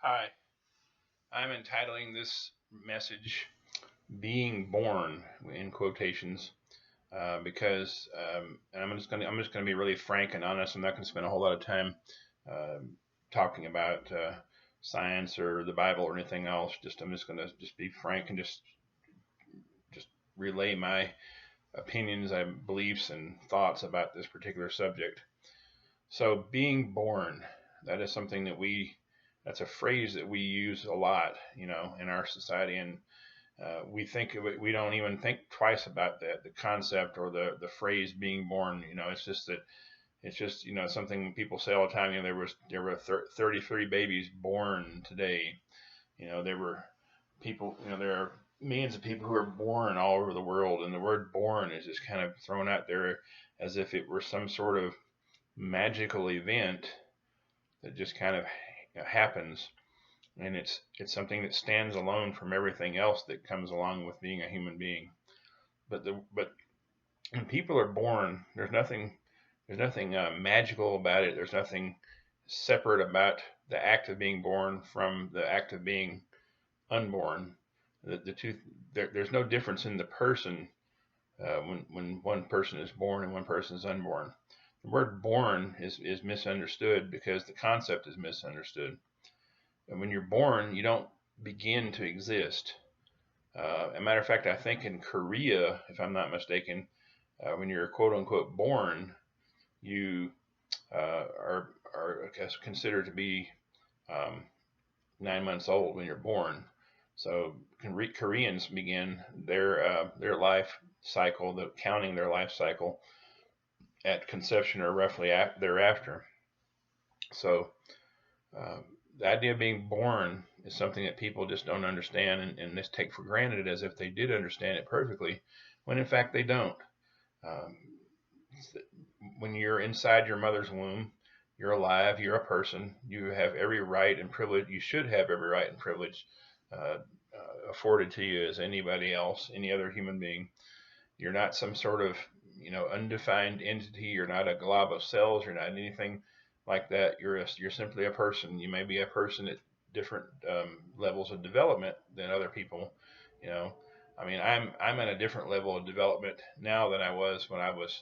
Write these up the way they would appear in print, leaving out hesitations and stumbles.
Hi, I'm entitling this message "Being Born" in quotations because, and I'm just gonna be really frank and honest. I'm not gonna spend a whole lot of time uh, talking about science or the Bible or anything else. I'm just gonna just be frank and just relay my opinions, beliefs, and thoughts about this particular subject. So, being born, that is something that's a phrase that we use a lot, in our society, and we think of it, we don't even think twice about that, the concept or the phrase being born. It's just something people say all the time. There were 33 babies born today. There were people. There are millions of people who are born all over the world, and the word born is just kind of thrown out there as if it were some sort of magical event that just kind of happens, and it's something that stands alone from everything else that comes along with being a human being. But when people are born, there's nothing magical about it. There's nothing separate about the act of being born from the act of being unborn. The two there's no difference in the person when one person is born and one person is unborn. The word born is misunderstood because the concept is misunderstood. And when you're born, you don't begin to exist. As a matter of fact, I think in Korea, if I'm not mistaken, when you're quote unquote born, you are I guess considered to be um, 9 months old when you're born. So Koreans begin their life cycle, counting their life cycle at conception or roughly thereafter. So uh, the idea of being born is something that people just don't understand and just take for granted as if they did understand it perfectly, when in fact they don't. Um, when you're inside your mother's womb, you're alive, you're a person, you have every right and privilege, you should have every right and privilege afforded to you as anybody else, any other human being. You're not some sort of undefined entity. You're not a glob of cells. You're not anything like that. You're simply a person. You may be a person at different levels of development than other people. You know, I mean, I'm at a different level of development now than I was when I was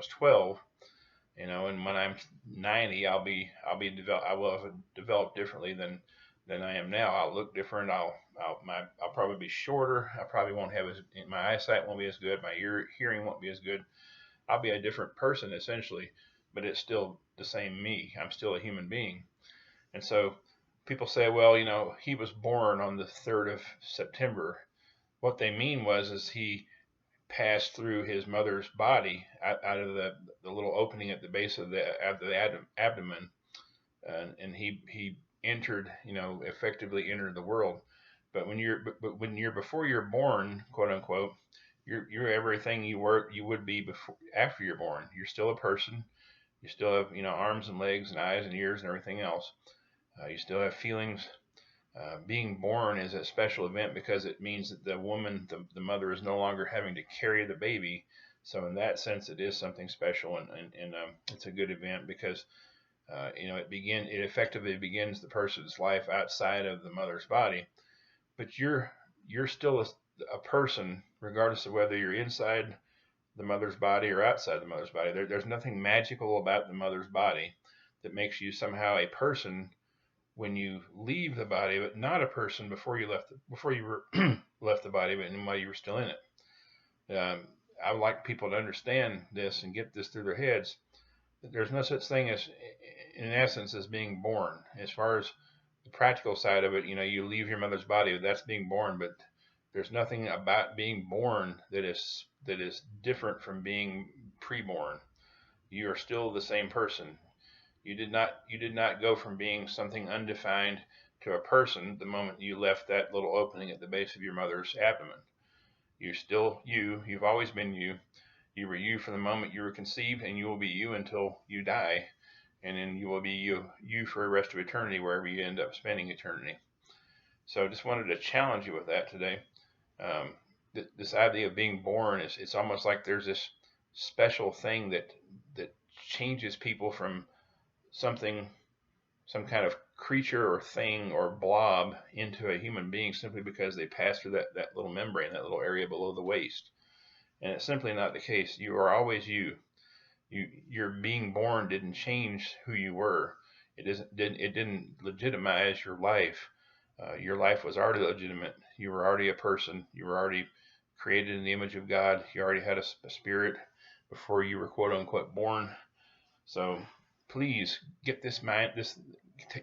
12. And when I'm 90, I will have developed differently than I am now. I'll look different. I'll probably be shorter. I probably won't have my eyesight won't be as good. My hearing won't be as good. I'll be a different person essentially, but it's still the same me. I'm still a human being. And so people say, well, he was born on the 3rd of September. What they mean is he passed through his mother's body out of the little opening at the base of the abdomen, and he entered, effectively entered the world. But when you're before you're born, quote unquote, you're everything you would be before after you're born. You're still a person. You still have arms and legs and eyes and ears and everything else. You still have feelings. Being born is a special event because it means that the woman, the mother, is no longer having to carry the baby. So in that sense, it is something special, and it's a good event because it effectively begins the person's life outside of the mother's body. But you're still a person regardless of whether you're inside the mother's body or outside the mother's body. There's nothing magical about the mother's body that makes you somehow a person when you leave the body, but not a person before you were left the body, but while you were still in it. I would like people to understand this and get this through their heads. That there's no such thing as, in essence, as being born. As far as the practical side of it, you leave your mother's body, that's being born. But there's nothing about being born that is different from being preborn. You are still the same person. You did not go from being something undefined to a person the moment you left that little opening at the base of your mother's abdomen. You're still you. You've always been you. You were you from the moment you were conceived, and you will be you until you die, and then you will be you for the rest of eternity, wherever you end up spending eternity. So I just wanted to challenge you with that today. Um, this idea of being born is, it's almost like there's this special thing that changes people from something, some kind of creature or thing or blob into a human being simply because they pass through that little membrane, that little area below the waist. And it's simply not the case. You are always you. Your being born didn't change who you were. It didn't legitimize your life. Your life was already legitimate. You were already a person. You were already created in the image of God. You already had a spirit before you were quote unquote born. So please get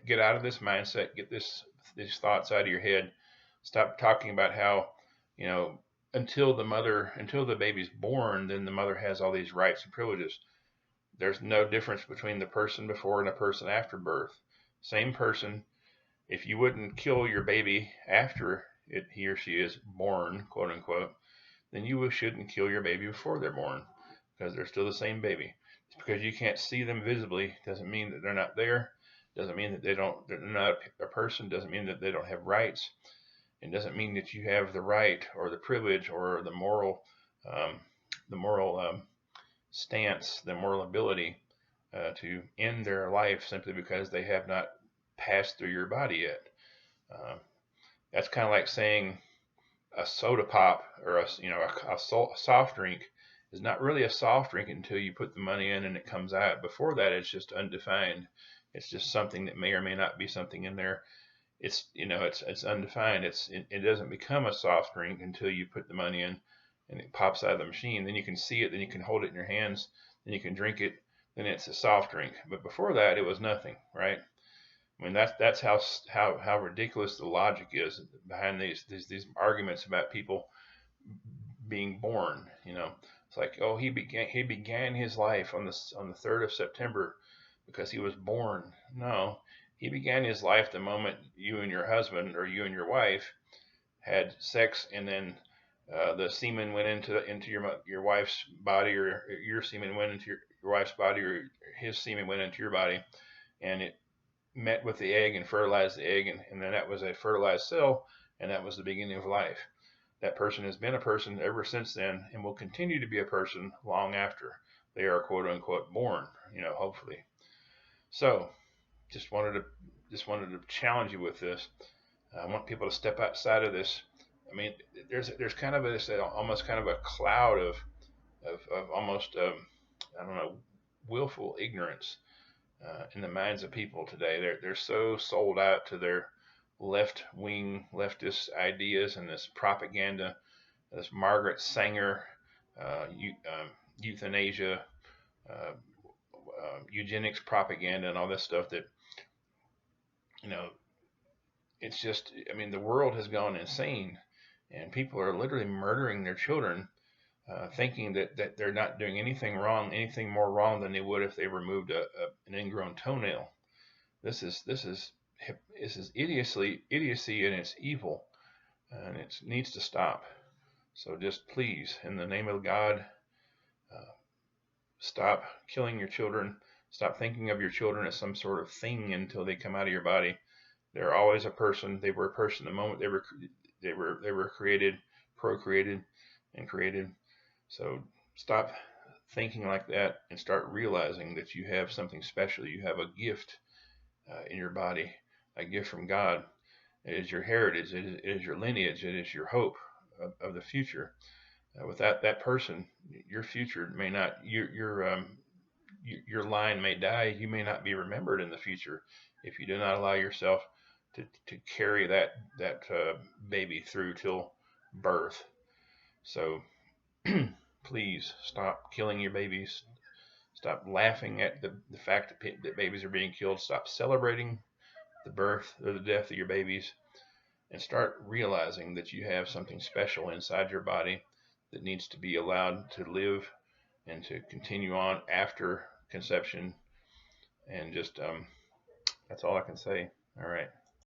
get out of this mindset. Get these thoughts out of your head. Stop talking about how, you know, until the baby's born, then the mother has all these rights and privileges. There's no difference between the person before and a person after birth. Same person. If you wouldn't kill your baby after he or she is born, quote unquote, then you shouldn't kill your baby before they're born, because they're still the same baby. It's because you can't see them visibly doesn't mean that they're not there. Doesn't mean that they're not a person. Doesn't mean that they don't have rights. It doesn't mean that you have the right or the privilege or um, the moral stance, the moral ability to end their life simply because they have not passed through your body yet. Uh, that's kind of like saying a soda pop or a soft drink is not really a soft drink until you put the money in and it comes out. Before that, it's just undefined. It's just something that may or may not be something in there. It's undefined. It doesn't become a soft drink until you put the money in and it pops out of the machine. Then you can see it. Then you can hold it in your hands. Then you can drink it. Then it's a soft drink. But before that, it was nothing, right? I mean, that's how ridiculous the logic is behind these arguments about people being born. It's like, oh, he began his life on the 3rd of September because he was born. No, he began his life the moment you and your husband or you and your wife had sex, and then the semen went into your wife's body, or your semen went into your wife's body, or his semen went into your body, and it met with the egg and fertilized the egg, and then that was a fertilized cell, and that was the beginning of life. That person has been a person ever since then and will continue to be a person long after they are quote unquote born, hopefully. So just wanted to challenge you with this. I want people to step outside of this. I mean, there's kind of almost kind of a cloud of almost I don't know, willful ignorance in the minds of people today. They're so sold out to their leftist ideas and this propaganda, this Margaret Sanger euthanasia, uh, eugenics propaganda, and all this stuff that it's just, I mean, the world has gone insane, and people are literally murdering their children, thinking that they're not doing anything wrong, anything more wrong than they would if they removed an ingrown toenail. This is idiocy, and it's evil, and it needs to stop. So just please, in the name of God, stop killing your children. Stop thinking of your children as some sort of thing until they come out of your body. They're always a person. They were a person the moment they were created, procreated, and created. So stop thinking like that and start realizing that you have something special. You have a gift in your body, a gift from God. It is your heritage. It is your lineage. It is your hope of the future. Without that person, your future may not. Your line may die. You may not be remembered in the future if you do not allow yourself to carry that baby through till birth. So please stop killing your babies. Stop laughing at the fact that babies are being killed. Stop celebrating the birth or the death of your babies, and start realizing that you have something special inside your body that needs to be allowed to live and to continue on after conception. And just that's all I can say. All right.